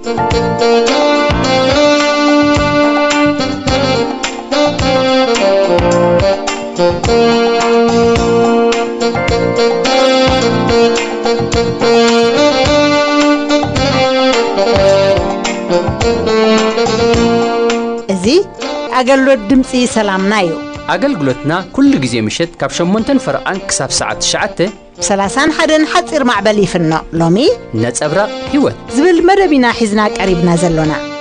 زي أقلوا الدمسي سلامنا يو أقلقلتنا كل جزء مشت كابشن منتن فرقان كساب ساعة شعته سلاسان حدن حتصير مع بلي في النق لومي نتصبرا هيوت زبل مدبنا حزنا قريبنا زلونا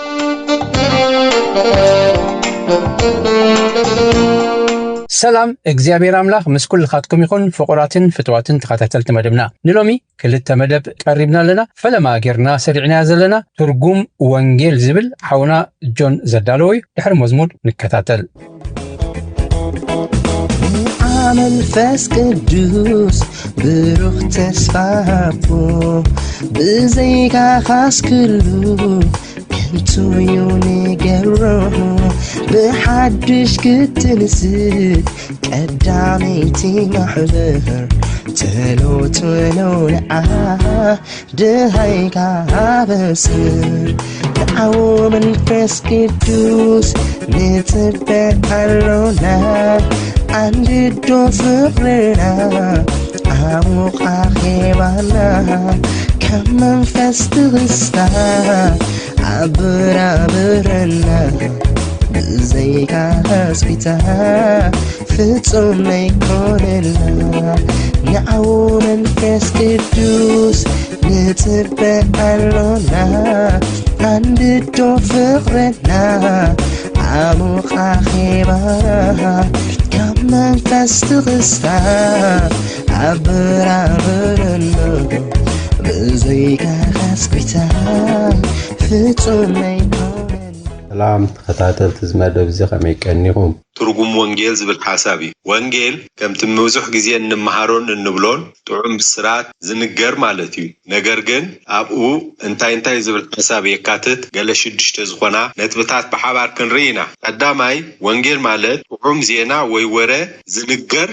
سلام እግዚአብሔር አምላክ መስኩል ኻትኩም ይኹን ፍቁራትን ፍትዋትን ተኸታተልት መደብና ንሎሚ ክልተ መደብ ቀሪብና ለና ፈለማ ጌርና ሰሪዕና ዘለና ትርጉም ወንጌል ዝብል ሓውና ጆን ዘዳለወይ ድሕሪ መዝሙር ንከታተል መንፈስ ቅዱስ ብሩህ ተስፋቦ ብዘይካ ካስክሉ كنتو يوني قرو بحدش كتنسد قداميتي محبر تلو لعاه دهيك عبسر دعو من فس كدوس نتبع الرونا عند الدو فقرنا عمق أخيبانا كمن فس تغسطا عبرنا زيك هسبتا فتصوم يكون لنا نعو من فس كدوس نتبع لنا عند الدو فقرنا عمق أخيبانا كمن فس تغسطا عبرنا زيك هسبتا سلام تخطاتل تزمدب زي خميكنيهم ترجم وانجيل زبل حسابي وانجيل كم تموزح جزيا النمهارون النبلون تعم بالسرعة زنجر مالتي نجرجن أبو انتاي زبل حسابي كاتت قال شدش تزخنا نتبتات بحبار كنرينا قدامي وانجيل مالت تعم زينا ويورة زنجر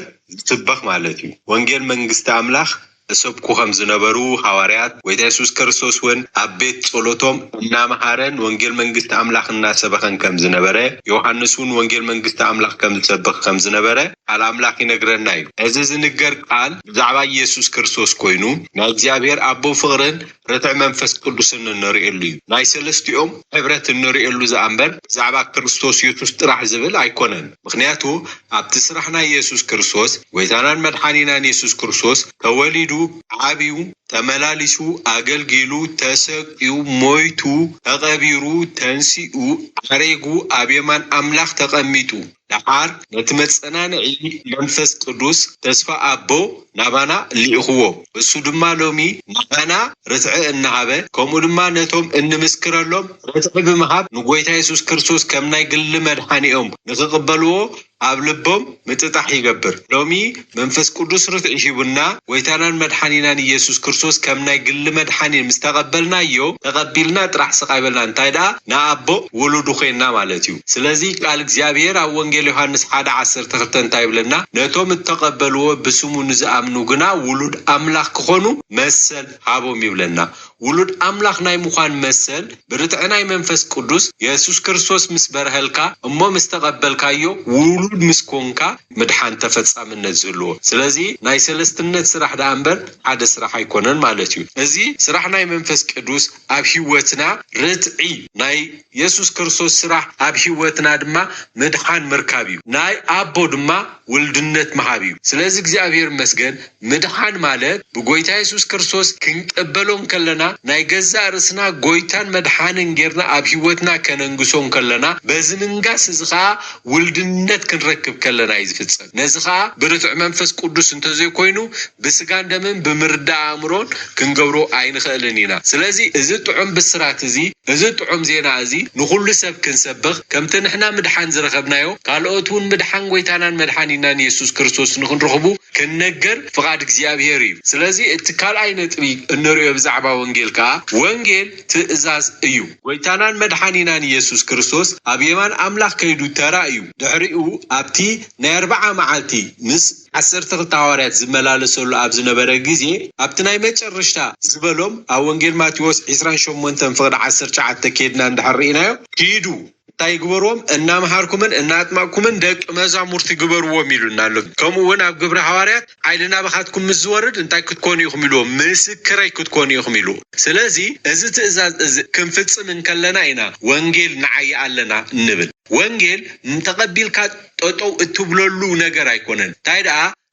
تبخ مالتي وانجيل من جست أملاخ سبكو خمس نبرو حواريات ويدا يسوس كرسوس ون أبيت صلوتهم نام هارن وانجيل منجست أملاخ الناس سبخن كمز نبره يوحنسون وانجيل منجست أملاخ كمز سبخ خمس نبره على أملاخ نجرن نايو عزيز نجر قال زعبا يسوس كرسوس كوينو نالجابير أبو فغرن رتع منفس قدسن النري اللي نايسلست يوم عبرة النري اللي زعمبر زعبا كرسوس يسوس تراح زبل أيقونن مخنياتو أبتسرحنا يسوس كرسوس ويتانان مدحانينا يسوس كرسوس كوليدو عابيو تملاليسو أجلجلو تسقيو مويتو تغبيرو تنسيو عريقو أبيمان أملاخ تقميتو لحار نتمتسنان عي منفس قدوس تسفى أبو نابانا اللي أخوه بسو دما لومي نابانا رتع النهابة كومو دما نتوم إن مسكر اللوم رتع بمهاب نقويتا يسوس كرسوس كمنا يقل مدحاني نتقبلوه أبلبهم متتح يقبر لومي منفس قدوس رتع يشيبنا ويتانان مدحانينا يسوس كرسوس كمنا يقل مدحاني مستقبلنا يو تقبلنا ترح سقايبلنا انتايدا نا أبو ولودو خينا مالتيو سلازي قال اكزابير أوانجيل يوحنس حدا عصر تختن تايبلنا نتوم التقبلوا بسمو نزأمنو قنا ولود أملاخ كخونو مسل حابو ميبلنا ولود أملاخ ناي مخان مسل برتعناي منفس قدوس يسوس كرسوس مسبرهلكا أمو مستقبلكا يو ولود مسكونكا مدحان تفتسا من نزلو سلازي ناي سلستنت سرح دا أمبر حدا سرح يكونن مالتيو ازي سرح ناي منفس قدوس أبهيوتنا رتعي ناي يسوس كرسوس سرح أبهيوتنا دما مدحان مركابيو ناي أبو دما ولدنت محابيو سلازي እግዚአብሔር መስገን مدحان مالت بقويتا يسوس كرسوس كنقبلون كلنا ناي جزا رسنا قويتان مدحان غيرنا أبهيوتنا كننقصون كلنا بزننقاس زخا ولدنت كنركب كلنا يزفتسن نزخا برتع منفس قدوس انتزي كوينو بسقان دمن بمردع عمرون كنقبرو عين خلنينا سلازي ازت عم بسرات زي ازت عم زينا زي نقول سب كنسبخ كم تنحنا مدحان زرخبنايو قالوتون مدحان قويتانا مدحانينا يسوس كرسوس نخن رخبو كننجر فقاد እግዚአብሔር سلازي اتكال عين تبي النريو بزعبا وانجيلكا وانجيل تأزاز ايو ويتانان مدحانينا يسوس كرسوس ابيمان املاخ كيدو ترى ايو دحريو ابتي نيربعا معالتي مس 12 ሐዋርያት ዝመላለሰሉ ኣብ ዝነበረ ጊዜ ኣብቲ ናይ መጨረሻ ዝበሎም ኣብ ወንጌል ማቴዎስ 28 ፍቅዲ 19 ከድና እንድሕሪናዮ ሂዱ እንታይ ግበሮም እናመሃርኩምን እናጥማቅኩምን ደቅ መዛሙርት ግበርዎም ይሉና ኣሎ ከምኡውን ኣብ ግብረ ሐዋርያት ኃይልና በኻትኩም ዝወርድ እንታይ ክትኮኑ ይኹም ኢሉ ምስክረይ ክትኮኑ ይኹም ኢሉ ስለዚ እዚ ትእዛዝ እዚ ክንፍጽም እንከለና ኢና ወንጌል ንዓይ ኣለና እንብል ወንጌል ተቀቢልካ ጦጦው እትብለሉ ነገር አይኮነን ታይዳ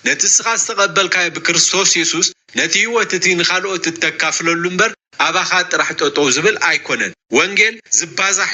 ነትስኻ ዝተቀበልካዮ በክርስቶስ ኢየሱስ ነቲ ህይወትቲ ንኻልኦት ተካፍለሉ እምበር አባኻ ጥራሕ ጦጦው ዝብል አይኮነን ወንጌል ዝባዛሕ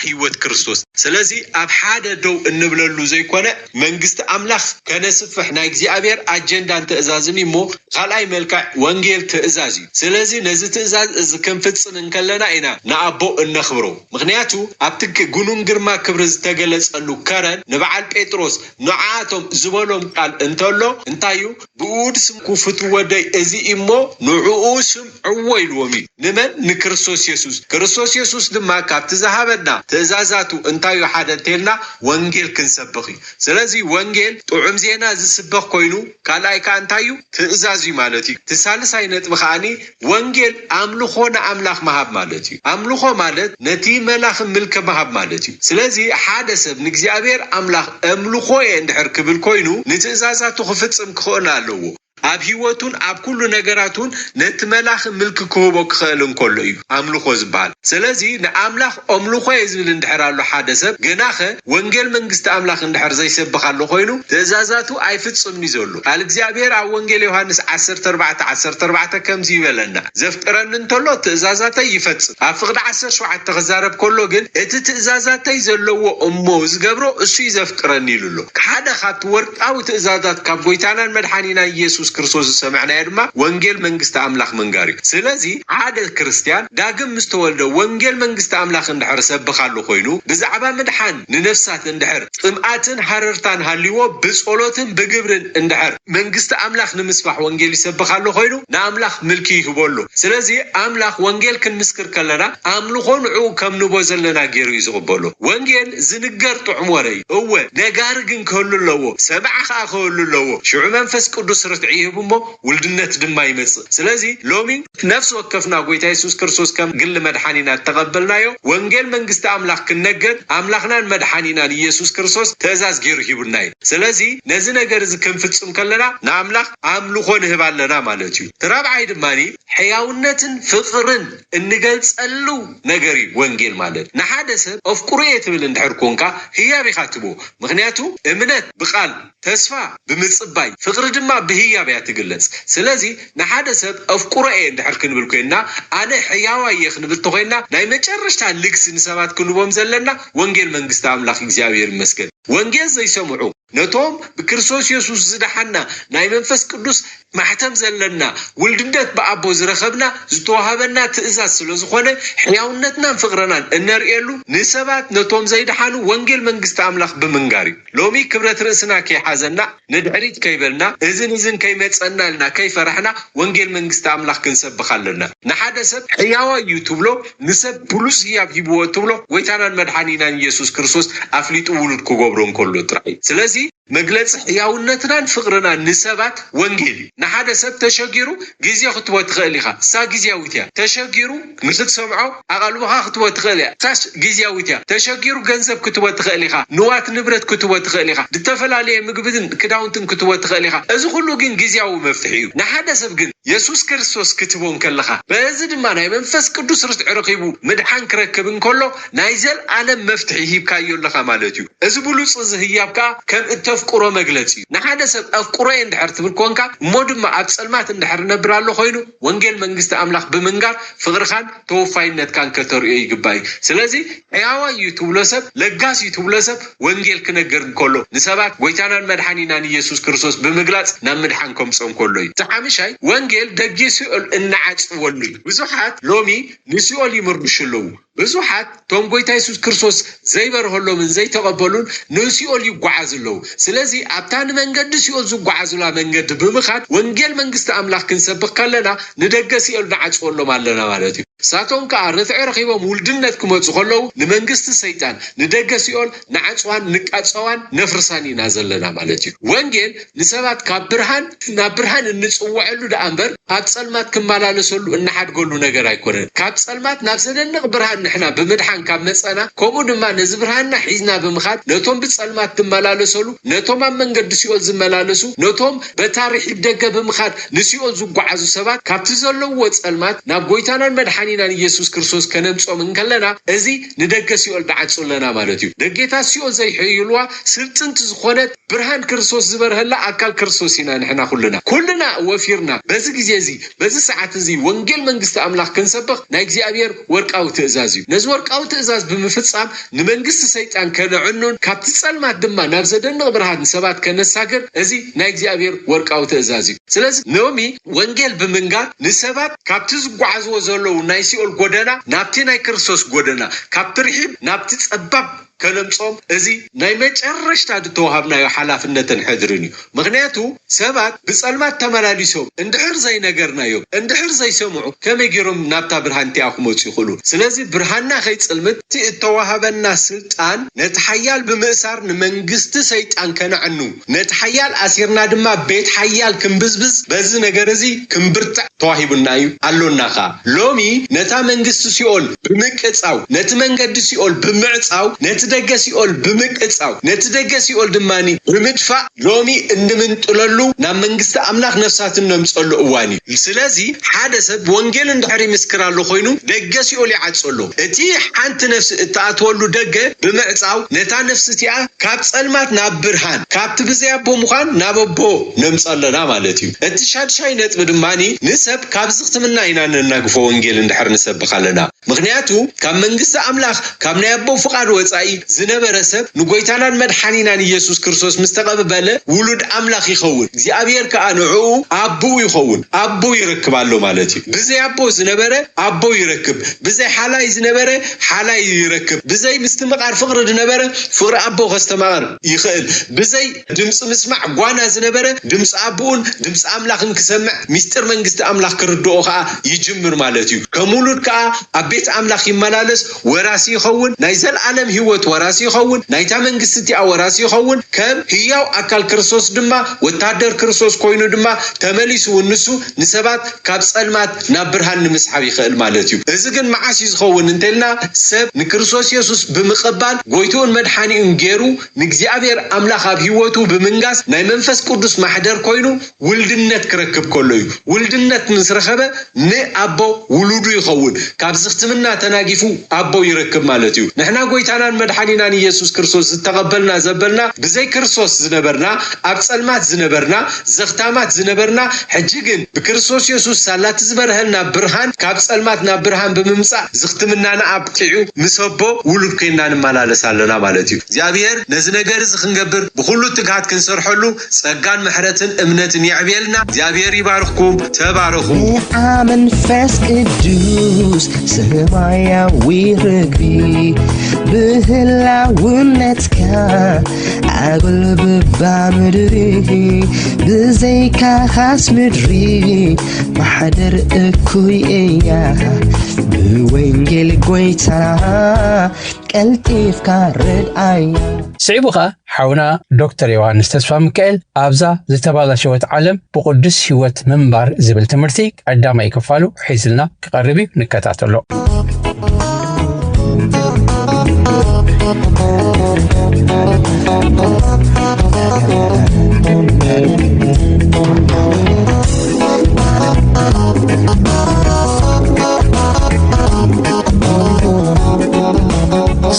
ህይወት ክርስቶስ ስለዚ ኣብ ሓደ ደው እንብለሉ ዘይኮነ መንግስት አምላኽ ከነስፍሕ ናይ እግዚአብሔር አጀንዳ ተእዛዝን እሞ ካልኣይ መልክዕ ወንጌል ተእዛዝ እዩ ስለዚ ነዚ ተእዛዝ እዚ ክንፍጽም እንከለና ኢና ንኣቦ እንኽብሮ ምክንያቱ ኣብቲ ጉኑን ግርማ ክብር ዝተገለጸሉ ከረን ንበዓል ጴጥሮስ ንዓቶም ዝበሎም ቃል እንተሎ እንታዩ ብኡድ ስም ኩፍቱ ወደይ እዚ እሞ ንዕኡ ስም ዕወይልዎሚ ንመን ንክርስቶስ ኢየሱስ ክርስቶስ ኢየሱስ ድማ ካብቲ ዝሃበና ተእዛዛቱ እንታዩ ሓደ ተልና ወንጌል ክንሰብኽ ስለዚ ወንጌል ጥዑም ዜና ዝስበኽ ኮይኑ ካልኣይ ካንታዩ ትእዛዝ ማለት እዩ ተሳልሳይ ነጥብ ኻኒ ወንጌል አምልኾና አምላኽ መሃብ ማለት እዩ አምልኾ ማለት ነቲ መላኽ ምልክ መሃብ ማለት እዩ ስለዚ ሓደ ሰብ ንእግዚአብሔር አምላኽ አምልኾ እንድሕር ክብል ኮይኑ ንትእዛዛቱ ክፍጽም ክኾን ኣለዎ ኣብ ህይወቱን ኣብ ኩሉ ነገራቱን ነቲ መላኽ ምልክ ክህቦ ክኽእል እንከሎ እዩ አምልኾ ዝባል ስለዚ ንአምላኽ አምልኾ ዝብል እንድሕራሉ ሓደ ሰብ ገናኸ ወንጌል መንግስት አምላኽ እንድሕር ዘይሰብኻሉ ኮይኑ ትእዛዛቱ አይፍጽምኒ ዘሎ ቃል እግዚአብሔር ኣብ ወንጌል ዮሐንስ 14:14 ከምዚ ይበለና ዘፍጥረን እንተሎ ትእዛዛተይ ይፈጽም ኣብ ፍቅዲ 17 ክዛረብ ከሎ ግን እቲ ትእዛዛተይ ዘለዎ እሞ ዝገብሮ እሱ ይዘፍጥረን ይሉሎ ሓደ ካብቲ ወርቃዊ ትእዛዛት ካብ ጎይታናን መድኃኒና ኢየሱስ ክርስቶስ ሰማዕና ድማ ወንጌል መንግስት አምላኽ መንጋሪ ስለዚ ሓደ ክርስቲያን ዳግም ምስተወልደ ወንጌል መንግስት አምላኽ እንድሕር ሰብኻሉ ኮይኑ ብዛዕባ መድኃን ንነፍሳት እንድሕር ጥምአትን ሓረርታን ሃሊዎ ብጸሎትን ብግብርን እንድሕር መንግስት አምላኽ ንምስፋሕ ወንጌል ይሰብኻሉ ኮይኑ ንአምላኽ ምልኪ ይህበሉ ስለዚ አምላኽ ወንጌል ክንምስክር ከለና አምልኾ ንዑ ከም ንቦ ዘለና ገይሩ ይዝቕበሉ ወንጌል ዝንገር ጥዑም ወሬ እወ ነጋር ግን ክህሉ ኣለዎ ሰማዕ ኸ ክህሉ ኣለዎ ሽዑ መንፈስ ቅዱስ ርትዕ ይህብሞ ውልድነት ድማ ይመጽእ ስለዚ ሎሚ ነፍስ ወከፍና ጎይታ ኢየሱስ ክርስቶስ ከም ግል መድኃኒና ተቀበልናዮ ወንጌል መንግስት አምላኽ ክነገር አምላኽናን መድኃኒናን ኢየሱስ ክርስቶስ ተእዛዝ ገይሩ ይብልናይ ስለዚ ነዚ ነገር እዚ ክንፍጽም ከለና ንአምላኽ አምልኾ ንህባለና ማለት እዩ ተራብዓይ ድማኒ ሕያውነትን ፍቅርን እንገልጸሉ ነገር ወንጌል ማለት ንሓደ ሰብ አፍቁሩ የትብል እንድሕር ኮንካ ህያብ ኢኻ ትቦ ምክንያቱ እምነት ብቃል ተስፋ ብምጽባይ ፍቅሪ ድማ ብህያብ ትግለጽ ስለዚ ንሓደ ሰብ አፍቁሩ እንድሕር ክንብል ኮይና ኣነ ሕያዋ ይኽንብል ተኾይና ናይ መጨረሻ ልግስ ንሰባት ክንቦም ዘለና ወንጌል መንግስት አምላኽ እግዚአብሔር ይመስገን ወንጌል ዘይሰምዑ ነቶም በክርስቶስ ኢየሱስ ዝደሐና ናይ መንፈስ ቅዱስ ማህተም ዘለና ውልድነት በአቦ ዝረኸብና ዝተዋሃበና ትእዛዝ ስለዝኾነ ሕያውነትናን ፍቅርናን እንርኤሉ ንሰባት ነቶም ዘይደሐኑ ወንጌል መንግስት አምላኽ ብምንጋሪ ሎሚ ክብረት ርእስና ከይሓዘና ንድሕሪት ከይበልና እዝን ከይመጸናልና ከይፈራሕና ወንጌል መንግስት አምላኽ ክንሰብኻለና ንሓደ ሰብ ሕያዋ እዩ ትብሎ ንሰብ ብሉስ ህያብ ሂብዎ ትብሎ ጎይታናን መድኃኒናን ኢየሱስ ክርስቶስ አፍሊጡ ውሉድ ክገብሮ እንከሎ ጥራይ ስለዚ መግለጽ ሕያውነትናን ፍቅርናን ንሰባት ወንጌል ንሓደ ሰብ ተሸጊሩ ጊዜ ክትቦ ትኽእል ኢኻ ሳ ጊዜያዊት እያ ተሸጊሩ ንኽትሰምዖ ኣቓልቦኻ ክትቦ ትኽእል እያ ሳስ ጊዜያዊት እያ ተሸጊሩ ገንዘብ ክትቦ ትኽእል ኢኻ ንዋት ንብረት ክትቦ ትኽእል ኢኻ ዝተፈላለየ ምግብን ክዳውንትን ክትቦ ትኽእል ኢኻ እዚ ኩሉ ግን ጊዜያዊ መፍትሒ እዩ ንሓደ ሰብ ግን ኢየሱስ ክርስቶስ ክትቦን ከለኻ በዚ ድማ ናይ መንፈስ ቅዱስ ርትዕ ረኺቡ ምድሓን ክረክብ እንከሎ ናይ ዘለዓለም መፍትሒ ሂብካዮ ኣለኻ ማለት እዩ እዚ ብሉጽ እዚ ህያብካ ከም እተፍቁሮ መግለጽ እዩ ንሓደ ሰብ አፍቁሮ እንድሕር ትብል ኮንካ እሞ ድማ ኣብ ጸልማት እንድሕር ነብር ኣሎ ኮይኑ ወንጌል መንግስት አምላኽ ብምንጋር ፍቅርኻን ተወፋይነትካን ከተርእዮ ይግባይ ስለዚ ሕያዋ እዩ ትብሎ ሰብ ለጋስ እዩ ትብሎ ሰብ ወንጌል ክነገር እንከሎ ንሰባት ጎይታናን መድኃኒናን ኢየሱስ ክርስቶስ ብምግላጽ ናብ ምድሓን ከምጽኦም ከሎ እዩ ተሓምሻይ ወንጌል ደጊ ሲኦል እናዓጽወሉ ብዙሓት ሎሚ ንሲኦል ይምርድሽለው ብዙሓት ቶም ጎይታ ኢየሱስ ክርስቶስ ዘይበርሆሎምን ዘይተቀበሉን ንሲኦል ይጓዓዝለው ስለዚ ኣብታን መንገዲ ሲኦል ዝጓዓዝላ መንገዲ ብምኻድ ወንጌል መንግስት አምላኽ ክንሰብኽ ከለና ንደገ ሲኦል ንዓጽወሎም ኣለና ማለት እዩ ساتون كارث عرقيبا مولدنت كموت خلو لمنجست سيطان ندق سيول نعصوان نقصوان نفرساني نازلنا مالتي وانجيل نسبات كبرهان نابرهان نصوعلو دامبر اب صلمات كمالالسلو ان حد قولو نجر ايكون كاب صلمات نابسدن برهان نحنا بمدحان كاب مصنا كومو دما نزبرهان حيزنا بمخات نتوم بصلمات تمالالسلو نتوم منجد سيول زمالالسو نتوم بتاريخ يدق بمخات نسيول زغعزو سبات كاب تزلو صلمات ناب غويتانا مدحانينا يسوع كريستوس كنمصو من كلنا ازي ندق سيول دعصلنا مالتي دقيتا سيول زي حيلوا سلطنت زخونت برهان كريستوس زبرهلا اكل كريستوسينا نحنا كلنا وفيرنا بزي غزي بزي ساعات زي وانجيل منغست املاح كنسبخ نا اغزابير ورقاو تازازي نز ورقاو تازاز بمفصام نمنغست سيطان كنعنون كابت صلمات دما نابزدن برهان سبات كنساغر ازي نا اغزابير ورقاو تازازي سلاز نومي وانجيل بمنغات نسبات كابت زغعزو زلو ناي سيول غودنا نابتي ناي كريستوس غودنا كابت رحيب نابتي صباب كلمصوم ازي ناي مچرشتا دتوهبنا حلافنتن حضرني مغنياتو سبات بصلمات تملاليسو اندحر زي نغرنايو اندحر زي سمعو كميغيروم نابتا برهانتي اخموت يخلو سلازي برهاننا خيصلمت توهبنا سلطان نتحيال بمئسار نمنغست سيطان كنعنو نتحيال اسيرنا دما بيت حيال كمبزبز بز نغرزي كمبرت توهيبنايو اللوناخا لومي نتا منغست سيول بمقصاو نت منغد سيول بمعصاو نتدق سيول بمقصاو نتدق سيول دماني بمدفع لومي اندمنطللو نا منغست املاح نفساتن نمصلو اواني سلازي حادث وانجيل اندحري مسكرالو خوينو دق سيول يعصلو اتي حنت نفس تاتولو دق بمعصاو نتا نفستيا كاب صلمات نابرهان كاب تبزيابو مخان ناببو نمصلنا مالتي اتشاد شاي نطب دماني نسب كاب زختمنا اينا نناقفو وانجيل اندحر نسب خالنا مغنياتو كاب منغست املاح كاب نيابو فقاد وصاي زنبرسب نغويتانان مدحانينان يسوع كريستوس مستقبل ولد املاح يخون እግዚአብሔር ከአንዑ አቡ ይخون አቡ ይረክባሉ ማለት በዚህ አቡ ዝነበረ አቡ ይረክብ በዚህ ሐላይ ዝነበረ ሐላይ ይረክብ በዚህ ምስተመቃር ፍቅር ዝነበረ ፍቅር አቡ ከስተማር ይخل በዚህ ድምጽ መስማዕ ጓና ዝነበረ ድምጽ አቡን ድምጽ አምላኽን ክሰምዕ ሚስጥር መንግስት አምላኽ ክርድኦ ካ ይጅምር ማለት እዩ ከሙሉድ ካ አቤት አምላኽ ይመላለስ ወራሲ ይخون ናይ ዘላለም ህይወት ወራሲ ይخون ናይታ መንግስት ያ ወራሲ ይخون ከም ህያው አካል ክርስቶስ ድማ ወታደር ክርስቶስ ኮይኑ ድማ ተመሊሱ ወንሱ ንሰባት ካብ ጸልማት ናብ ብርሃን ንምስሓብ ይኽእል ማለት እዩ እዚ ግን መዓስ ይዝኸውን እንተልና ሰብ ንክርስቶስ ኢየሱስ ብምቕባል ጎይቶን መድሓኒኡን ገይሩ ንእግዚአብሔር አምላኽ ኣብ ህይወቱ ብምንጋስ ናይ መንፈስ ቅዱስ ማሕደር ኮይኑ ውልድነት ክረክብ ከሎ እዩ ውልድነት ንስረኸበ ንኣቦ ውሉዱ ይኸውን ካብ ዝኽትምና ተናጊፉ ኣቦ ይረክብ ማለት እዩ ንሕና ጎይታናን መድሓኒናን ኢየሱስ ክርስቶስ ዝተቀበልና ዘበልና ብዘይ ክርስቶስ ዝነበርና ኣብ ጸልማት ዝነበርና زختامات زنبرنا حجيجن بكريستوس يسوع سالات زبرهلنا برهان كاب ጸልማት ናብ ብርሃን ብምምጻእ ዝኽትምናና ኣብጥዑ ምሰቦ ውሉድ ከይና ንመላለስ ኣለና ማለት እዩ እግዚአብሔር ነዚ ነገር ዝኽንገብር ብኩሉ ትግሃት ክንሰርሐሉ ጸጋን ምሕረትን እምነትን ይዕብየልና እግዚአብሔር ይባርኽኩም ተባረኹ አመን ፈስ ቅዱስ ሰማያዊ ርግቢ ብህላውነትካ አጉልብ ባምድሪ ብዘይካ ኻስ ምድሪ ማሕደር እኩይ እያ ብወንጌል ጎይታ ቀልጢፍካ ርድኣያ ስዒቡኻ ሓውና ዶክተር ዮሐንስ ተስፋ ሚካኤል ኣብዛ ዝተባላሸወት ዓለም ብቅዱስ ህይወት ምንባር ዝብል ትምህርቲ ቀዳማይ ክፋሉ ሒዝልና ክቐርብ ንከታተሎ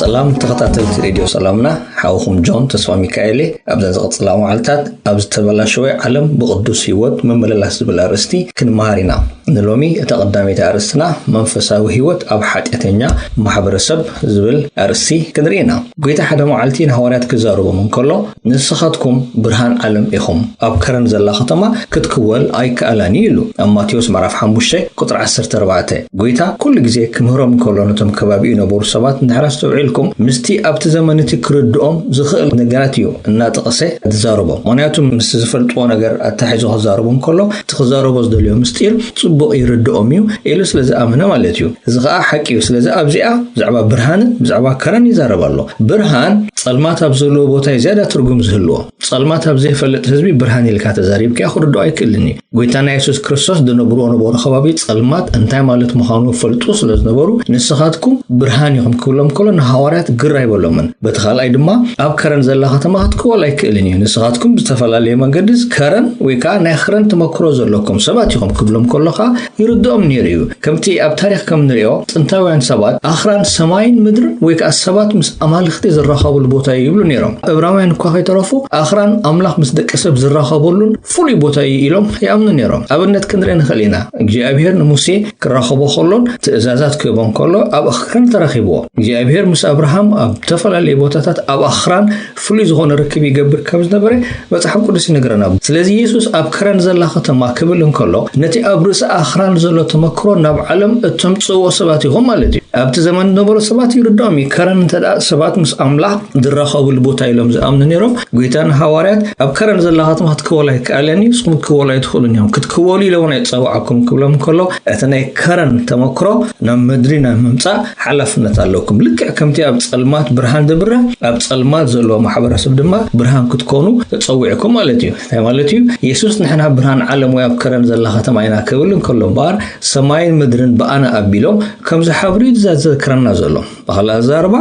ሰላም ተኸታተልቲ ሬድዮ ሰላምና ሓውኹም ጆን ተስፋ ሚካኤል ኣብዘን ዝቕፅላ መዓልታት ኣብ ዝተበላሸወ ዓለም ብቅዱስ ህይወት መመለላስ ዝብል ኣርእስቲ ክንመሃር ኢና ንሎሚ እቲ ቀዳመይቲ ኣርእስትና መንፈሳዊ ህይወት ኣብ ሓጢአተኛ ማሕበረሰብ ዝብል ኣርእስቲ ክንርኢ ኢና ጎይታ ሓደ መዓልቲ ንሐዋርያት ክዛረቦም እንከሎ ንስኻትኩም ብርሃን ዓለም ኢኹም ኣብ ከረን ዘላ ከተማ ክትክወል ኣይከኣላኒ ኢሉ ኣብ ማቴዎስ ምዕራፍ 5 ቁጥሪ 14 ጎይታ ኩሉ ግዜ ክምህሮም እንከሎ ነቶም ከባቢኡ ነበሩ ሰባት ንሕራስ ተውዒልኩም ዘለኩም ምስቲ ኣብቲ ዘመንቲ ክርድኦም ዝኽእል ነገራት እዩ እናጠቐሰ ተዛረቦ ምክንያቱም ምስ ዝፈልጥዎ ነገር ኣታሒዙ ክዛረቦም ከሎ ትኽዛረቦ ዝደልዮ ምስጢር ጽቡቕ ይርድኦም እዩ ኢሉ ስለዝኣመነ ማለት እዩ እዚ ከዓ ሓቂ እዩ ስለዚ ኣብዚኣ ብዛዕባ ብርሃን ብዛዕባ ከረን ይዛረብ ኣሎ ብርሃን ጸልማት ኣብ ዘለዎ ቦታ ዝያዳ ትርጉም ዝህልዎ ጸልማት ኣብ ዘይፈልጥ ህዝቢ ብርሃን ኢልካ ተዛሪብካ ክርድኦ ኣይክእልኒ ጎይታና ኢየሱስ ክርስቶስ ዝነበርዎ ነበሩ ከባቢ ጸልማት እንታይ ማለት ምዃኑ ፈልጡ ስለዝነበሩ ንስኻትኩም ብርሃን ይኹም ክብሎም ከሎ ንሐዋርያት ግራ ይበሎምን በቲ ካልኣይ ድማ ኣብ ከረን ዘላ ከተማ ክትከወል ኣይክእልን እዩ ንስኻትኩም ብዝተፈላለየ መንገድስ ከረን ወይ ከዓ ናይ ከረን ተመክሮ ዘለኩም ሰባት ይኹም ክብሎም ከሎኻ ይርድኦም ነይሩ እዩ ከምቲ ኣብ ታሪክ ከም ንሪኦ ጥንታውያን ሰባት ኣኽራን ሰማይን ምድርን ወይ ከዓ ሰባት ምስ ኣማልኽቲ ዝራኸብሉ ቦታ ይብሉ ነይሮም ዕብራውያን እኳ ከይተረፉ ኣኽራን ኣምላኽ ምስ ደቂ ሰብ ዝራኸበሉን ፍሉይ ቦታ ኢሎም ይኣምኑ ነይሮም ኣብነት ክንርኢ ንኽእል ኢና እግዚኣብሔር ንሙሴ ክራኸቦ ከሎን ትእዛዛት ክህቦም ከሎ ኣብ ኣኽራን ተራኺብዎ እግዚኣብሔር ምስ ኣብርሃም ኣብ ተፈላለየ ቦታታት ኣብ ኣኽራን ፍሉይ ዝኾነ ርክብ ይገብር ካብ ዝነበረ መጽሓፍ ቅዱስ ይነግረና ስለዚ ኢየሱስ ኣብ ከረን ዘላ ከተማ ክብል እንከሎ ነቲ ኣብ ርእሲ ኣኽራን ዘሎ ተመክሮ ናብ ዓለም እተምጽእዎ ሰባት ይኹም ማለት እዩ ኣብቲ ዘመን ዝነበሩ ሰባት ይርድኦም እዩ ከረን እንተዳ ሰባት ምስ ኣምላኽ ዝራኸብሉ ቦታ ኢሎም ዝኣምኑ ነይሮም ጎይታን ሐዋርያት ኣብ ከረን ዘላ ከተማ ክትከወሉ ኣይከኣለኒ ንስኩም ክትከወሉ ኣይትኽእሉን እዮም ክትከወሉ ኢለውን ኣይፀዋዕኩም ክብሎም ከሎ እቲ ናይ ከረን ተመክሮ ናብ ምድሪ ናብ ምምጻእ ሓላፍነት ኣለኩም ልክዕ ከምቲ ኣብ ጸልማት ብርሃን ዝብርህ ኣብ ጸልማት ዘለዎ ማሕበረሰብ ድማ ብርሃን ክትኮኑ ተጸዊዕኩም ማለት እዩ እንታይ ማለት እዩ ኢየሱስ ንሕና ብርሃን ዓለም ወይ ኣብ ከረን ዘላ ከተማ ኢና ክብል እንከሎ እምበር ሰማይን ምድርን ብኣነ ኣቢሎም ከም ዝሓብሩ ዝዘክረና ዘሎ በኻልእ ኣዛረባ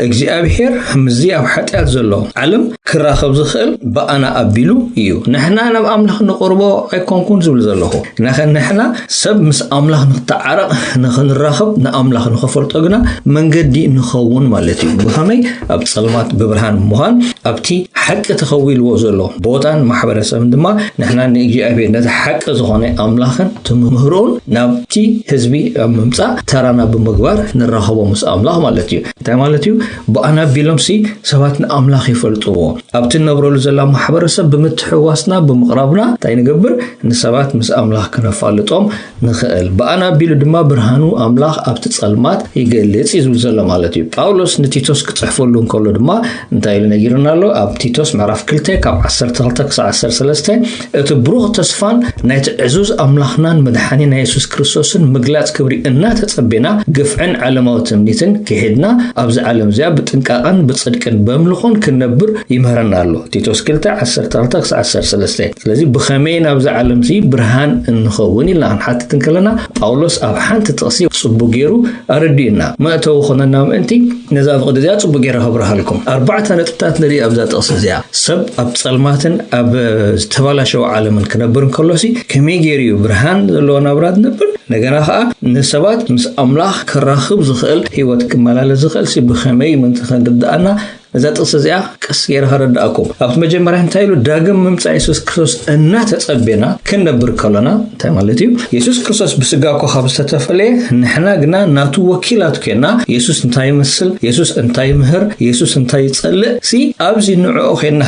እግዚኣብሔር ምዚ ኣብ ሓጢኣት ዘሎ ዓለም ክራኸብ ዝኽእል ብኣነ ኣቢሉ እዩ ንሕና ናብ ኣምላኽ ንቕርቦ ኣይኮንኩን ዝብል ዘለኹ ንሕና ሰብ ምስ ኣምላኽ ንኽተዓረቕ ንኽንራኸብ ንኣምላኽ ንኽፈልጦ ግና መንገዲ ንኸውን ማለት እዩ ብኸመይ ኣብ ጸልማት ብብርሃን ምዃን ኣብቲ ሓቂ ተኸዊልዎ ዘሎ ቦታን ማሕበረሰብን ድማ ንሕና ንእግዚኣብሔር ነቲ ሓቂ ዝኾነ ኣምላኽን ትምህሮን ናብቲ ህዝቢ ኣብ ምምጻእ ተራና ብምግባር ንራኸቦ ምስ ኣምላኽ ማለት እዩ እንታይ ማለት እዩ ብኣነ ኣቢሎም ሰባት ንኣምላኽ ይፈልጥዎ ኣብቲ ነብረሉ ዘላ ማሕበረሰብ ብምትሕዋስና ብምቕራብና እንታይ ንገብር ንሰባት ምስ ኣምላኽ ክነፋልጦም ንኽእል ብኣነ ኣቢሉ ድማ ብርሃኑ ኣምላኽ ኣብቲ ጸልማት ይገልጽ ዝብል ዘሎ ማለት እዩ ጳውሎስ ንቲቶስ ክጽሕፈሉ እንከሎ ድማ እንታይ ኢሉ ነጊርና ኣሎ ኣብ ቲቶስ ምዕራፍ 2 ካብ 12 ክሳብ 13 እቲ ብሩኽ ተስፋን ናይቲ ዕዙዝ ኣምላኽናን መድሓኒና ኢየሱስ ክርስቶስን ምግላጽ ክብሪ እናተጸበና ግፍዕን ዓለማዊ ትምኒትን ክሄድና ኣብዚ ዓለም እዚኣ ብጥንቃቐን ብጽድቅን በምልኾን ክነብር ይምህረና ኣሎ ቲቶስ 2:14 ክሳብ 13 ስለዚ ብኸመይ ናብዚ ዓለም እዚ ብርሃን እንኸውን ኢልና ንሓትት እንከለና ጳውሎስ ኣብ ሓንቲ ጥቕሲ ጽቡቕ ገይሩ ኣረዲእና መእተዊ ኾነና ምእንቲ ነዛ ፍቕዲ እዚኣ ጽቡቕ ገይረ ከብረሃልኩም 4 ነጥብታት ንርኢ ኣብዛ ጥቕሲ እዚኣ ሰብ ኣብ ጸልማትን ኣብ ዝተበላሸወ ዓለምን ክነብር እንከሎሲ ከመይ ገይሩ እዩ ብርሃን ዘለዎ ናብራ ዝነብር ነገራ ከዓ ንሰባት ምስ ኣምላኽ ክራኸብ ዝኽእል ህይወት ክመላለስ ዝኽእል ብኸመይ ምንቲ ክንርዳእና እዛ ጥቕሲ እዚኣ ቀስ ጌረ ከረዳእኩም ኣብቲ መጀመርያ እንታይ ኢሉ ዳግም ምምጻእ ኢየሱስ ክርስቶስ እናተጸበና ክንነብር ከለና እንታይ ማለት እዩ ኢየሱስ ክርስቶስ ብስጋ እኮ ካብ ዝተተፈለየ ንሕና ግና ናቱ ወኪላት ኮይና ኢየሱስ እንታይ ይመስል ኢየሱስ እንታይ ይምህር ኢየሱስ እንታይ ይጸልእ ኣብዚ ንዕኡ ኮይና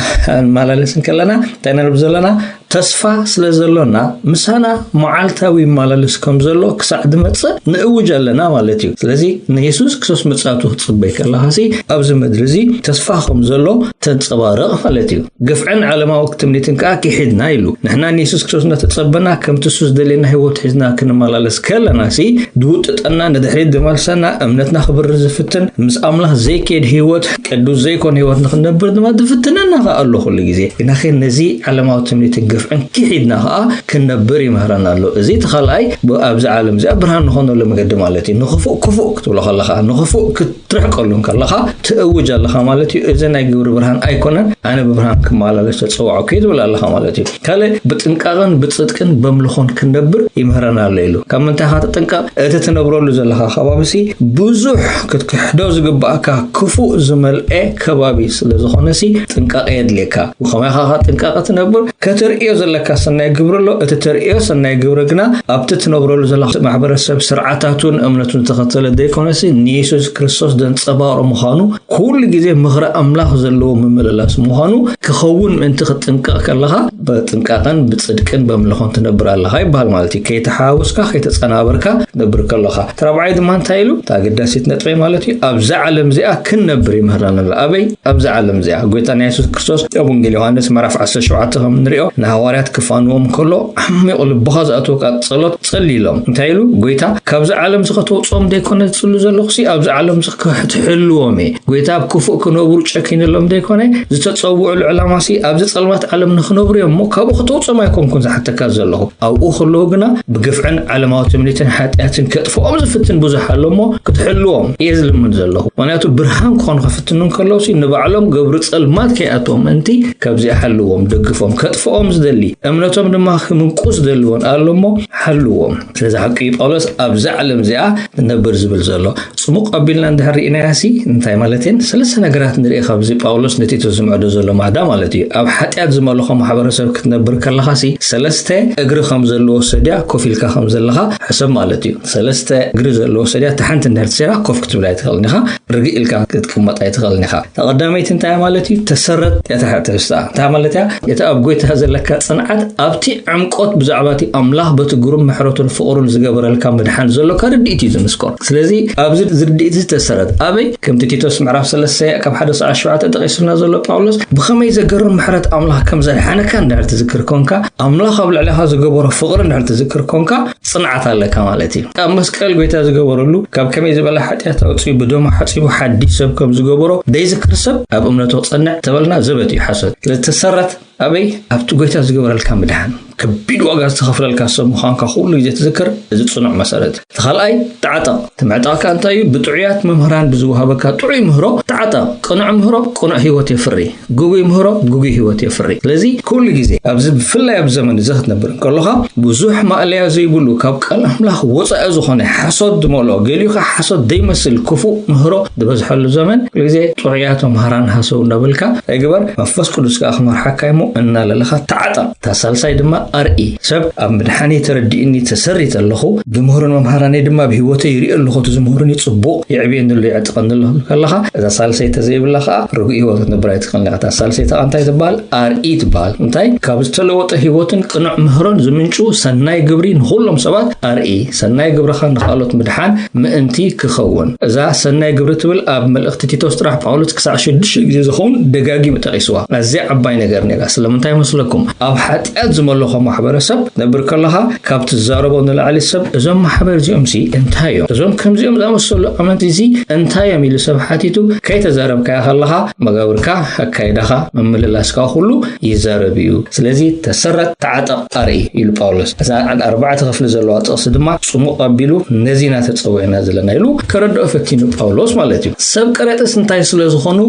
መላለስ ከለና እንታይ ንርብ ዘለና ተስፋ ስለዘሎና ምሳና መዓልታዊ መላለስ ከም ዘሎ ክሳዕ ድመጽእ ንእውጅ ኣለና ማለት እዩ ስለዚ ንኢየሱስ ክርስቶስ መጻቱ ክጽበይ ከለኻሲ ኣብዚ ምድሪ እዚ ተስፋ ከም ዘሎ ተንጸባረቕ ማለት እዩ ግፍዕን ዓለማዊ ትምኒትን ከዓ ክሒድና ኢሉ ንሕና ንኢየሱስ ክርስቶስ ነተጸበና ከም ትሱ ዝደልየና ህይወት ሒዝና ክንመላለስ ከለናሲ ድውጥጠና ንድሕሪት ድመልሰና እምነትና ክብር ዝፍትን ምስ ኣምላኽ ዘይከድ ህይወት ቅዱስ ዘይኮነ ህይወት ንኽነብር ድማ ድፍትነና ኣሎ ኩሉ ግዜ ግናኸ ነዚ ዓለማዊ ትምኒትን ግፍዕን ክሒድና ከዓ ክንነብር ይምህረና ኣሎ እዚ ተኻልኣይ ኣብዚ ዓለም እዚኣ ብርሃን ንኾነሉ መገዲ ማለት እዩ ንኽፉእ ክፉእ ክትብሎ ከለኻ ንኽፉእ ክትርሕቀሉ ከለኻ ትእውጅ ኣለኻ ማለት እዩ እዚ ናይ ግብሪ ብርሃን ኣይኮነን ኣነ ብብርሃን ክመላለስ ተጸዋዕ ከይድብል ኣለኻ ማለት እዩ ካልእ ብጥንቃቐን ብጽድቅን በምልኾን ክንነብር ይምህረና ኣሎ ኢሉ ካብ ምንታይ ኻ ተጠንቀቕ እቲ ትነብረሉ ዘለኻ ከባቢሲ ብዙሕ ክትክሕዶ ዝግባእካ ክፉእ ዝመልአ ከባቢ ስለ ዝኾነሲ ጥንቃቐ የድልየካ ብኸመይ ኻ ጥንቃቐ ትነብር ከተርእዮ ዘለካ ሰናይ ግብረሎ እትተርእዮ ሰናይ ግብረግና ኣብቲ ትነብረሉ ዘለካ ማሕበረሰብ ስርዓታቱን እምነቱን ተኸተለ ደይኮነሲ ንኢየሱስ ክርስቶስ ደንጸባሮ ምዃኑ ኩሉ ግዜ ምኽረ ኣምላኽ ዘለዎ ምምልላስ ምዃኑ ክኸውን ምእንቲ ክትጥንቀቕ ከለኻ በጥንቃቐን ብጽድቅን በምልኾን ትነብር ኣለኻ ይበሃል ማለት እዩ ከይተሓዋወስካ ከይተጸናበርካ ትነብር ከለኻ ተራብዓይ ድማ እንታይ ኢሉ ታገዳሲት ነጥቢ ማለት እዩ ኣብዛ ዓለም እዚኣ ክንነብር ይምህረና ኣበይ ኣብዛ ዓለም እዚኣ ጌታና ኢየሱስ ክርስቶስ ኣብ ወንጌል ዮሐንስ ምዕራፍ 17 ከም ንሪኦ ንሐዋርያት ክፋንዎም ከሎ ዓሚቕ ልብኻ ዝኣትወካ ጸሎት ጸሊሎም እንታይ ኢሉ ጌታ ካብዛ ዓለም ዝኸተውፅኦም ደይኮነ ዝጽሉ ዘለኹሲ ኣብዛ ዓለም ዝክሕትሕልዎም ጌታ ኣብ ክፉእ ክነብሩ ጨኪንሎም ደይኮነ ዝተጸውዑሉ ዕላማሲ ኣብዚ ጸልማት ዓለም ንኽነብሩ እሞ ካብኡ ክተውፅኦም ኣይኮንኩን ዝሓተካ ዘለኹ ኣብኡ ከለዉ ግና ብግፍዕን ዓለማዊ ትምኒትን ሓጢኣትን ከጥፍኦም ዝፍትን ብዙሕ ኣሎ እሞ ክትሕልዎም እየ ዝልምድ ዘለኹ ምክንያቱ ብርሃን ክኾኑ ከፍትኑን ከለውሲ ንባዕሎም ገብሪ ጸልማት ከይኣትዎም እንቲ ካብዚኣ ሓልዎም ደግፎም ከጥፍኦም ዝደሊ እምነቶም ድማ ክምንቁስ ደልዎን ኣሎ እሞ ሓልዎም ስለዚ ሓቂ ጳውሎስ ኣብዛ ዓለም እዚኣ ንነብር ዝብል ዘሎ ጽሙቕ ኣቢልና እንድሕር ርኢናያሲ እንታይ ማለትን ሰለስተ ነገራት ንሪኢ ካብዚ ጳውሎስ ነቲቶ ዝምዕዶ ዘሎ ማዕዳ ማለት እዩ ኣብ ሓጢኣት ዝመልኾ ማሕበረሰብ ክትነብር ከለኻሲ ሰለስተ እግሪ ከም ዘለዎ ሰድያ ኮፍ ኢልካ ከም ዘለኻ ሕሰብ ማለት እዩ ሰለስተ እግሪ ዘለዎ ሰድያ ተሓንቲ እንድሕር ትሰራ ኮፍ ክትብል ኣይትኽእልኒ ኢኻ ርግእ ኢልካ ክትቅመጥ ኣይትኽእልኒ ኢኻ ተቐዳመይቲ እንታይ ማለት እዩ ተሰረት የተሓተስታ እንታይ ማለት እያ እቲ ኣብ ጎይታ ዘለካ ጽንዓት ኣብቲ ዕምቆት ብዛዕባ እቲ ኣምላኽ በቲ ግሩም ምሕረቱን ፍቕሩን ዝገበረልካ ምድሓን ዘሎካ ርድኢት እዩ ዝምስኮር ስለዚ ኣብዚ ዝርድኢት ዝተሰረት ኣበይ ከምቲ ቲቶስ ምዕራፍ 3 ካብ 1:7 ጠቂሱልና ዘሎ ጳውሎስ ብኸመይ ዘገርም ምሕረት ኣምላኽ ከም ዘድሓነካ እንድሕር ትዝክር ኮንካ ኣምላኽ ኣብ ልዕሊኻ ዝገበሮ ፍቕሪ እንድሕር ትዝክር ኮንካ ጽንዓት ኣለካ ማለት እዩ ኣብ መስቀል ጎይታ ዝገበረሉ ካብ ከመይ ዝበለ ሓጢኣት ኣውፅኡ ብደሙ ሓፂቡ ሓዲስ ሰብ ከም ዝገበሮ ደይዝክር ሰብ ኣብ እምነቱ ጸንዕ ተበልና ዘበት እዩ ሓሰት ዝተሰረት ኣበይ ኣብቲ ጎይታ ዝገበረልካ ምድሓን ከቢድ ዋጋ ዝተኸፍለልካ ሰብ ምዃንካ ኩሉ ግዜ ትዝክር እዚ ጽኑዕ መሰረት ተኻልኣይ ተዓጠቕ ትምዕጣቕካ እንታይ እዩ ብጥዑያት መምህራን ብዝወሃበካ ጥዑይ ምህሮ ተዓጠቕ ቅኑዕ ምህሮ ቅኑዕ ህይወት የፍሪ ጉጉይ ምህሮ ጉጉይ ህይወት የፍሪ ስለዚ ኩሉ ግዜ ኣብዚ ብፍላይ ኣብ ዘመን እዚ ክትነብር ከለኻ ብዙሕ ማእለያ ዘይብሉ ካብ ቃል ኣምላኽ ወፃኢ ዝኾነ ሓሶት ዝመልኦ ገሊኡኻ ሓሶት ዘይመስል ክፉእ ምህሮ ዝበዝሐሉ ዘመን ኩሉ ግዜ ጥዑያት መምህራን ሃሰው እንዳበልካ ኣይግበር መንፈስ ቅዱስ ከዓ ክመርሓካ እሞ እናለለኻ ተዓጠቕ ታሳልሳይ ድማ ኣርኢ ሰብ ኣብ ምድሓኔ ተረዲእኒ ተሰሪት ኣለኹ ብምህሩን መምሃራነይ ድማ ብሂወተይ ይሪኢ ኣለኹ ዝምህሩን ይጽቡቕ ይዕብየንሉ ይዕጥቐንሉ ከለኻ እዛ ሳልሰይ ተዘይብላ ከዓ ርጉእ ህይወት ክትነብር ኣይትኽእልኒ ኢኻ ታሳልሰይ እንታይ ትበሃል ኣርኢ ትበሃል እንታይ ካብ ዝተለወጠ ህይወትን ቅኑዕ ምህሮን ዝምንጩ ሰናይ ግብሪ ንኹሎም ሰባት ኣርኢ ሰናይ ግብርኻ ንኻልኦት ምድሓን ምእንቲ ክኸውን እዛ ሰናይ ግብሪ ትብል ኣብ መልእኽቲ ቲቶስ ጥራሕ ጳውሎስ ክሳዕ 6 ግዜ ዝኸውን ደጋጊሙ ጠቂስዋ ኣዝያ ዓባይ ነገር ነጋ ስለምንታይ መስለኩም ኣብ ሓጢኣት ዝመልኾ ማሕበረሰብ ነብር ከለኻ ካብ ትዛረቦ ንላዕሊ ሰብ እዞም ማሕበር እዚኦም ሲ እንታይ እዮም እዞም ከምዚኦም ዝኣመሰሉ ኣመንቲ እዚ እንታይ እዮም ኢሉ ሰብ ሓቲቱ ከይተዛረብካ ከለኻ መጋብርካ ኣካይዳኻ መምልላስካ ኩሉ ይዛረብ እዩ ስለዚ ተሰረት ተዓጠቕ ኣርኢ ኢሉ ጳውሎስ እዛ 4 ክፍሊ ዘለዋ ጥቕሲ ድማ ጽሙቕ ኣቢሉ ነዚና ተፀዊዕና ዘለና ኢሉ ከረድኦ ፈቲኑ ጳውሎስ ማለት እዩ ሰብ ቀረጥስ እንታይ ስለ ዝኾኑ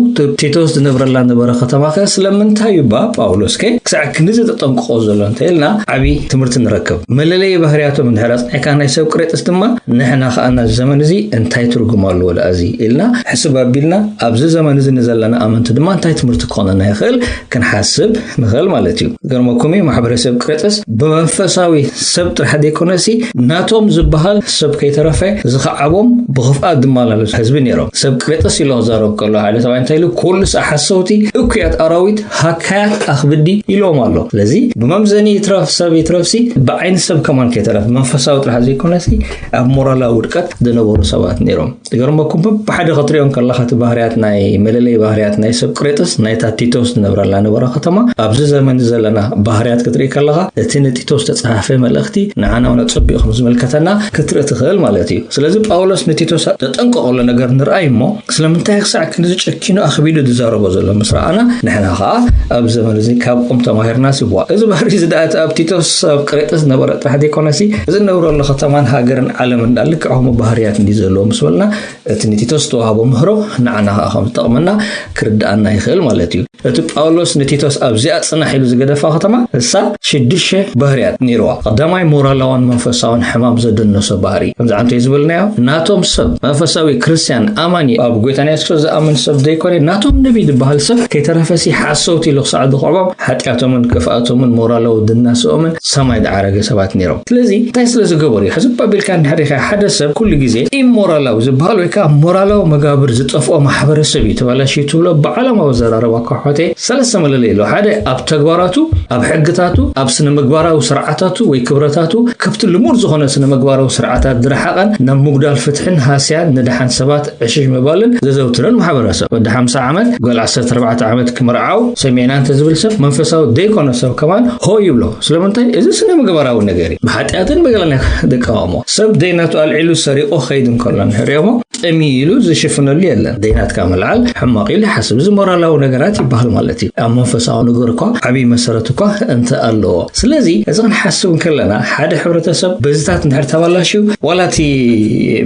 ቲቶስ ዝነብረላ ነበረ ከተማ ስለምንታይ ይባ ጳውሎስ ክሳዕ ክንዚ ተጠንቅቆ ዘሎ እንተልና ዓቢ ትምህርቲ ንረክብ መለለይ ባህሪያቶም እንድሕር ኣጽኒዕካ ናይ ሰብ ቅሬጥስ ድማ ንሕና ኸኣና ዘመን እዚ እንታይ ትርጉም ኣለዎ ለኣዚ ኢልና ሕስብ ኣቢልና ኣብዚ ዘመን እዚ ንዘለና ኣመንቲ ድማ እንታይ ትምህርቲ ክኾነና ይኽእል ክንሓስብ ንኽእል ማለት እዩ ገርመኩም ማሕበረሰብ ቅሬጥስ ብመንፈሳዊ ሰብ ጥራሕ ዘይኮነሲ ናቶም ዝበሃል ሰብ ከይተረፈ ዝኸዓቦም ብኽፍኣት ዝመላለሱ ህዝቢ ነይሮም ሰብ ቅሬጥስ ኢሎ ክዛረብ ከሎ ሓደ ሰብኣይ እንታይ ኢሉ ኩሉ ሓሰውቲ እኩያት ኣራዊት ሃካያት ኣኽብዲ ኢሎም ኣሎ ስለዚ ብመምዘኒ ይትረፍ ሰብ ይትረፍሲ ብዓይኒ ሰብ ከማን ከይተረፍ መንፈሳዊ ጥራሕ ዘይኮነሲ ኣብ ሞራላዊ ውድቀት ዝነበሩ ሰባት ነይሮም ገርመኩም ብሓደ ኸትሪኦም ከለኻ እቲ ባህርያት ናይ መለለይ ባህርያት ናይ ሰብ ቅሬጥስ ናይ ቲቶስ ዝነበረላ ነበረ ከተማ ኣብዚ ዘመን ዘለና ባህርያት ክትርኢ ከለኻ እቲ ንቲቶስ ተጻሓፈ መልእኽቲ ንዓና እውን ፀቢቑ ከም ዝመልከተና ክትርኢ ትኽእል ማለት እዩ ስለዚ ጳውሎስ ንቲቶስ ተጠንቀቐሉ ነገር ንርአይ እሞ ስለምንታይ ክሳዕ ክንዚ ጨኪኑ ኣኽቢሉ ዝዛረቦ ዘሎ ምስራኣና ንሕና ከዓ ኣብ ዘመን እዚ ካብ ቁም ተማሂርና ሲዋ እዚ ባህሪ ዝዳእተ اب تيتوس قريطس نبرت حد يكونسي اذا نورو لختمان هاجرن عالم እንዳልክ አሁን ባህሪያት እንዲዘለው መስወልና ትንቲቶስ ተዋቦ ምህሮ ናና አሁን ተጠቅመና ክርዳና ይخل ማለት እዩ እቲ ጳውሎስ ንቲቶስ ኣብዚያ ጽናሕ ኢሉ ዝገደፋ ከተማ እሳ ሽድሽ ባህሪያት ኒርዋ ቀዳማይ ሞራላውን መንፈሳውን ሕማም ዘደነሰ ባህሪ እንዛንተ ይዝብልናዮ ናቶም ሰብ መንፈሳዊ ክርስቲያን አማኒ ኣብ ጎይታና ኢየሱስ ዘአምን ሰብ ደይኮነ ናቶም ነቢ ዝበሃል ሰብ ከይተረፈሲ ሓሶት ኢሉ ክሳዕዱ ቆቦም ሓጢያቶምን ክፍኣቶምን ሞራላው ድናሶምን ሰማይ ዳዓረገ ሰባት ኒሮም ስለዚ እንታይ ስለ ዝገበሩ ሕዝብ ባቢልካን ሕሪኻ ሓደ ሰብ ኩሉ ግዜ ኢሞራላው ዝበሃል ወይ ከዓ ሞራላው መጋብር ዝጠፍኦ ማሕበረሰብ ይተባላሽ ይትብሎ በዓለማው ዘራረባ ከሆተ ሰለሰ መለለይሎ ሓደ ኣብ ተግባራቱ ኣብ ሕግታቱ ኣብ ስነ ምግባራዊ ስርዓታቱ ወይ ክብረታቱ ከብት ልሙድ ዝኾነ ስነ ምግባራዊ ስርዓታት ድረሓቀን ናብ ሙግዳል ፍትሕን ሃስያን ንድሓን ሰባት ዕሽሽ መባልን ዘዘውትረን ማሕበረሰብ ወደ 50 ዓመት ጎል 14 ዓመት ክምርዓው ሰሜናን ተዝብል ሰብ መንፈሳዊ ደይኮነ ሰብ ከማን ሆይ ይብሎ ስለምንታይ እዚ ስነ ምግባራዊ ነገሪ ብሓጢያትን በገለና ደቃሞ ሰብ ደይናቱ አልዒሉ ሰሪቆ ኸይድን ከሎን ሕሪዮሞ ጠሚሉ ዝሽፍነሉ የለን ደይናት ካመልዓል ሕማቅ ኢሉ ሓስብ ዝሞራላዊ ነገራት ይባሃል ማለት እዩ ኣብ መንፈሳዊ ነገርኳ ዓቢ መሰረት እኳ እንተ ኣለዎ ስለዚ እዚ ክንሓስብ ከለና ሓደ ሕብረተሰብ በዝታት እንድሕር ተባላሽው ዋላቲ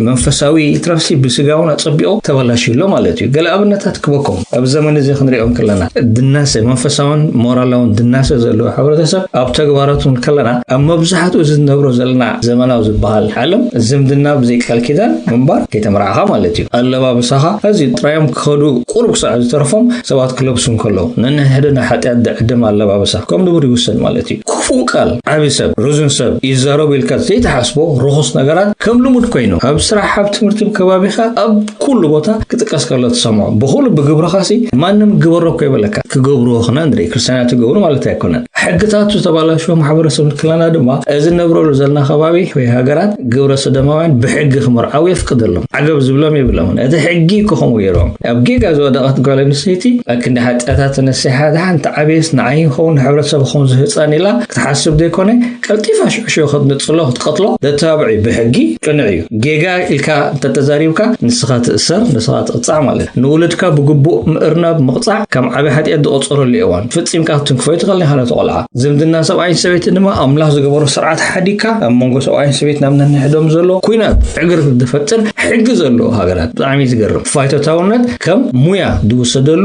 መንፈሳዊ ትራፍሲ ብስጋውን አጽቢኦ ተባላሽሎ ማለት እዩ ገለ ኣብነታት ክበኩም ኣብ ዘመን እዚ ክንሪኦም ከለና ድናሰ መንፈሳውን ሞራላውን ድናሰ ዘሎ ሕብረተሰብ ኣብ ተግባራቱን ከለና ኣብ መብዛሕቱ ዝነብሮ ዘለና ዘመናዊ ዝበሃል ዓለም ዝምድና ብዘይ ቃል ኪዳን መንባር ከተመራኻ ማለት እዩ ኣለባብሳኻ እዚ ጥራዮም ክኸዱ ቁርብ ሰዓት ተርፎም ሰባት ክለብሱን ከለው ነንህደና ሓጢያት ደዕደም ኣለባብሳ ከም ድቡር ይውሰድ ማለት እዩ ክፉእ ቃል ዓቢ ሰብ ሩዝን ሰብ ይዛረብ ኢልካ ዘይተሓስቦ ርኹስ ነገራት ከም ልሙድ ኮይኑ ኣብ ስራሕ ኣብ ትምህርቲ ከባቢኻ ኣብ ኩሉ ቦታ ክጥቀስ ከሎ ተሰምዖ ብኹሉ ብግብረኻሲ ማንም ግበረኮ ይበለካ ክገብሮ ኾና እንድሪ ክርስቲያናት ግብሩ ማለት ኣይኮነን ሕግታቱ ተባላሽው ማሕበረሰብ ክለና ድማ እዚ ነብረሉ ዘለና ከባቢ ወይ ሃገራት ግብረ ሰደማውያን ብሕግ ክመርዓው ይፍቅደሎም ዓገብ ዝብሎም ይብሎም እቲ ሕጊ ክኾሙ ይሮም ኣብ ጌጋ ዝወደቐት ጓለንሰይቲ ኣክንዲ ሓጢያታት ነሲሓት ሓንቲ ዓቤስ ንዓይ ኾን ሕብረተሰብ ኾን ዝህፃን ኢላ ክትሓስብ ደይኮነ ቀልጢፋ ሽዑ ክትንጽሎ ክትቀጥሎ ደታብዒ ብሕጊ ቅንዕዩ ጌጋ ኢልካ ተተዛሪብካ ንስኻ ትእሰር ንስኻ ትቕጻዕ ማለት ንውልድካ ብግቡእ ምእርናብ ምቕጻዕ ከም ዓቢ ሓጢያት ዝቆጸረሉ እዋን ፍጺምካ ትንክፈይ ትኸልኒ ሓለት ቆልዓ ዝምድና ሰብኣይን ሰበይትን ድማ ኣምላኽ ዝገበሮ ስርዓት ሓዲካ ኣብ መንጎ ሰብኣይን ሰበይት ናብ ነንሕዶም ዘሎ ኩናት ዕግር ዝፈጥር ሕጊ ዘሎ ሃገራት ብጣዕሚ ዝገርም ፋይቶታውነት ከም ሙያ ድውሰደሉ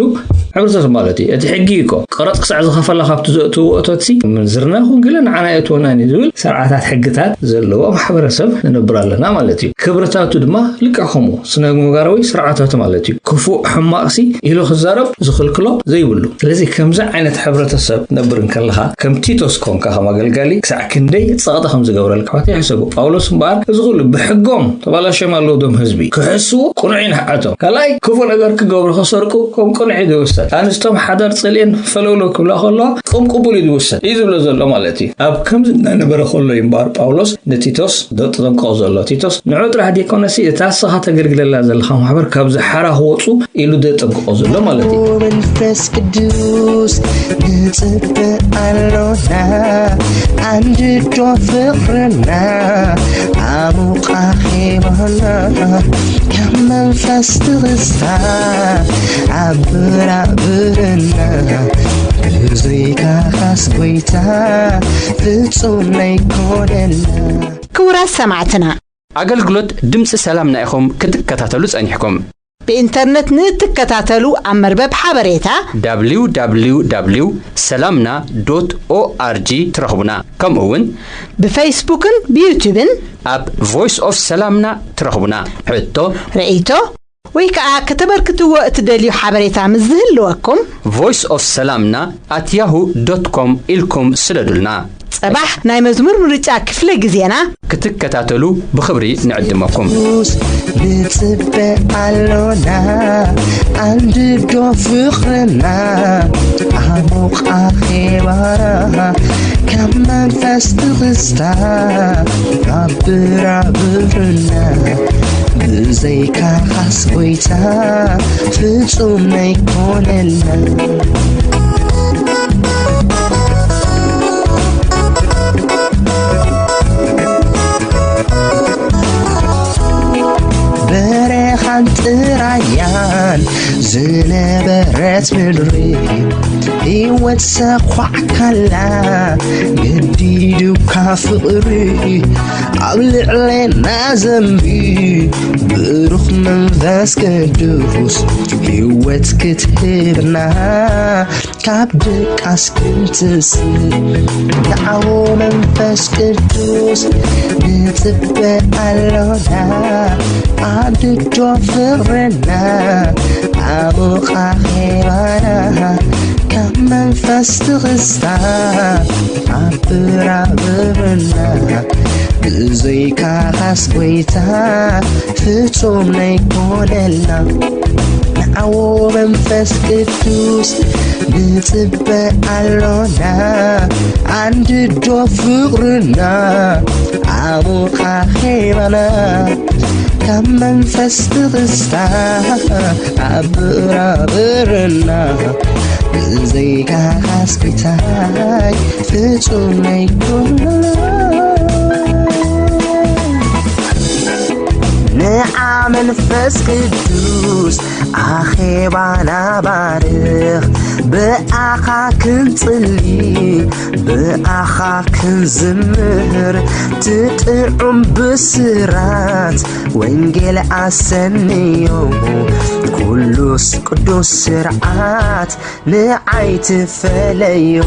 ሕብረተሰብ ማለት እዩ እቲ ሕጊ እኮ ቀረጥ ክሳዕ ዝኸፈላ ካብቲ ዘእትዎ እቶትሲ ምንዝርና ኹን ግለን ዓና እትወናኒ ዝብል ስርዓታት ሕግታት ዘለዎ ማሕበረሰብ ንነብር ኣለና ማለት እዩ ክብረታቱ ድማ ልክዕኹሙ ስነ ምግባራዊ ስርዓታት ማለት እዩ ክፉእ ሕማቕሲ ኢሉ ክዛረብ ዝኽልክሎ ዘይብሉ ስለዚ ከምዚ ዓይነት ሕብረተሰብ ነብር እንከለኻ ከም ቲቶስ ኮንካ ከም ኣገልጋሊ ክሳዕ ክንደይ ፀቕጣ ከም ዝገብረልካ ይሕሰቡ ጳውሎስ እምበኣር እዚ ኩሉ ብሕጎም ተባላሽዮም ኣለዉ ዶም ህዝቢ ክሕስቡ ቁኑዒን ሓዓቶም ካልኣይ ክፉእ ነገር ክገብሩ ከሰርቁ ከም ቁኑዒ ይውሰድ ኣንስቶም ሓዳር ጽልኤን ፈለውሎ ክብላ ከሎ ከም ቅቡል ይውሰድ እዩ ዝብሎ ዘሎ ማለት እዩ ኣብ ከምዚ እናነበረ ከሎ እምበኣር ጳውሎስ ንቲቶስ ደጥጠንቀቕ ዘሎ ቲቶስ ንዑ ጥራሕ ዲያቆነሲ እታ ስኻ ተገልግለላ ዘለኻ ማሕበር ካብዚ ሓራኽ ወፁ ኢሉ ደጥጠንቀቕ ዘሎ ማለት እዩ መንፈስ ቅዱስ ንጽብቕ ኣሎና አንድዶ ፍቅርና ዓሙቕ ኺባና ከም መንፈስ ትግስታ ዓብራብርና ብዘይካ ካስጎይታ ፍጹም ናይኮነና ክቡራት ሰማዕትና ኣገልግሎት ድምፂ ሰላምና ኢኹም ክትከታተሉ ጸኒሕኩም بإنترنت نتكتاتلو أمر باب حبريتا www.salamna.org ترخبنا كم أون بفيسبوكن بيوتيوبن أب Voice of Salamna ترخبنا حتى رأيتو ويكا كتبركتو وقت دليو حبريتا مزهلوكم Voice of Salamna @yahoo.com إلكم سلدلنا صباح ناي مزمور مرجع كفله غزينا ክትከታተሉ ብኽብሪ ንዕድመኩም ንጽብቕ ኣሎና አንድዶ ፍቅርና ዓሙቕ ኺባና ከም መንፈስ ትግስታ ዓብራብርና ብዘይካ ካስጎይታ ፍጹም ናይኮነና በረኻን ጥራ ራያን ዝነበረት ምድሪ ህይወት ሰኳዕካላ ገዲዱካ ፍቕሪ ኣብ ልዕለና ዘንቢ ብሩኽ መንፈስ ቅዱስ ህይወት ክትህብና ካብ ድቃስ ክንትስእ ንዓዎ መንፈስ ቅዱስ ንፅበ ኣሎና ኣድዶ ፍቕርና ዓሙቓ ኼባና ካብ መንፈስ ትኽስታ ኣብራብርና ብዘይካ ካስጎይታ ፍጹም ነይኮነልና ንዓዎ መንፈስ ቅዱስ ንፅበ ኣሎና አንድዶ ፍቕርና ዓሙቓ ኼባና ካብ መንፈስ ትኽስታ ኣብራብርና ብዘይካ ካስጎይታይ ፍጹም ነይኮነልና ንዓ መንፈስ ቅዱስ ኣኼባና ባርኽ ብኣኻ ክንጽሊ ብኣኻ ክንዝምር ትጥዑም ብስራት ወንጌል ኣሰንዮ ኩሉስ ቅዱስ ስርዓት ንዓይ ትፈለዮ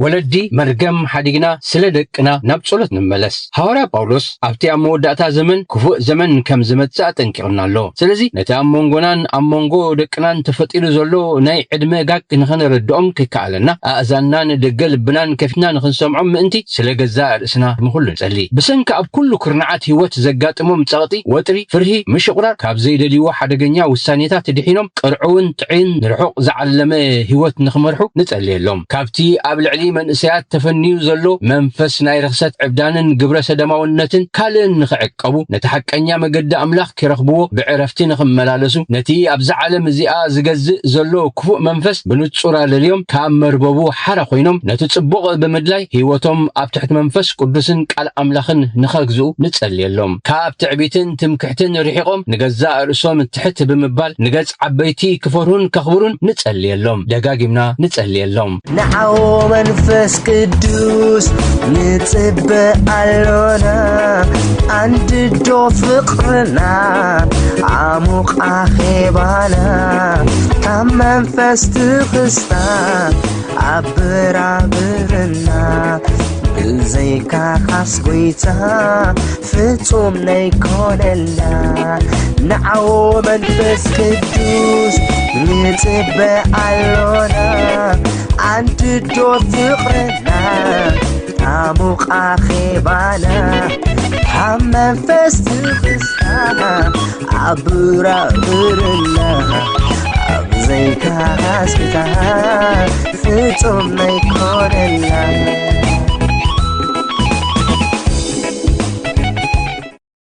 ወለዲ መርገም ሓዲግና ስለ ደቅና ናብ ጸሎት ንመለስ ሐዋርያ ጳውሎስ ኣብቲ ኣብ መወዳእታ ዘመን ክፉእ ዘመን ከም ዝመጽእ ጠንቂቕና ኣሎ ስለዚ ነቲ ኣብ መንጎናን ኣብ መንጎ ደቅናን ተፈጢሩ ዘሎ ናይ ዕድመ ጋግ ንኽንርድኦም ከይከኣለና ኣእዛናን ደገ ልብናን ከፊትና ንኽንሰምዖም ምእንቲ ስለ ገዛእ ርእስና ምኹሉ ንጸሊ ብሰንኪ ኣብ ኩሉ ኩርናዓት ህይወት ዘጋጥሞም ጸቕጢ ወጥሪ ፍርሂ ምሽቁራር ካብ ዘይደልይዎ ሓደገኛ ውሳኔታት ድሒኖም ቅርዑውን ጥዕን ንርሑቕ ዝዓለመ ህይወት ንኽመርሑ ንጸልየሎም ካብቲ ኣብ ልዕሊ መንእሰያት ተፈንዩ ዘሎ መንፈስ ናይ ርኽሰት ዕብዳንን ግብረ ሰደማውነትን ካልእን ንኽዕቀቡ ነቲ ሓቀኛ መገዲ ኣምላኽ ክረኽብዎ ብዕረፍቲ ንኽመላለሱ ነቲ ኣብዚ ዓለም እዚኣ ዝገዝእ ዘሎ ክፉእ መንፈስ ብንጹር ኣለልዮም ካብ መርበቡ ሓረ ኮይኖም ነቲ ጽቡቕ ብምድላይ ህይወቶም ኣብ ትሕቲ መንፈስ ቅዱስን ቃል ኣምላኽን ንኸግዝኡ ንጸልየሎም ካብ ትዕቢትን ትምክሕትን ርሒቖም ንገዛእ ርእሶም ትሕት ብምባል ንገጽ ዓበይቲ ክፈርሁን ከኽብሩን ንጸልየሎም ደጋጊምና ንጸልየሎም ንዓዎ መንፈስ ቅዱስ ንጽበ ኣሎና አንድዶ ፍቕርና ዓሙቓ ኼባና ካብ መንፈስ ትኽስታ ኣብራብርና ብዘይካ ካስጎይታ ፍጹም ነይኮነልና ንዓዎ መንፈስ ቅዱስ ንጽበ ኣሎና አንድዶ ፍቕርና ዓሙቓ ኼባና ካብ መንፈስ ትኽስታ ኣብራብርና ብዘይካ ካስጎይታ ፍጹም ነይኮነልና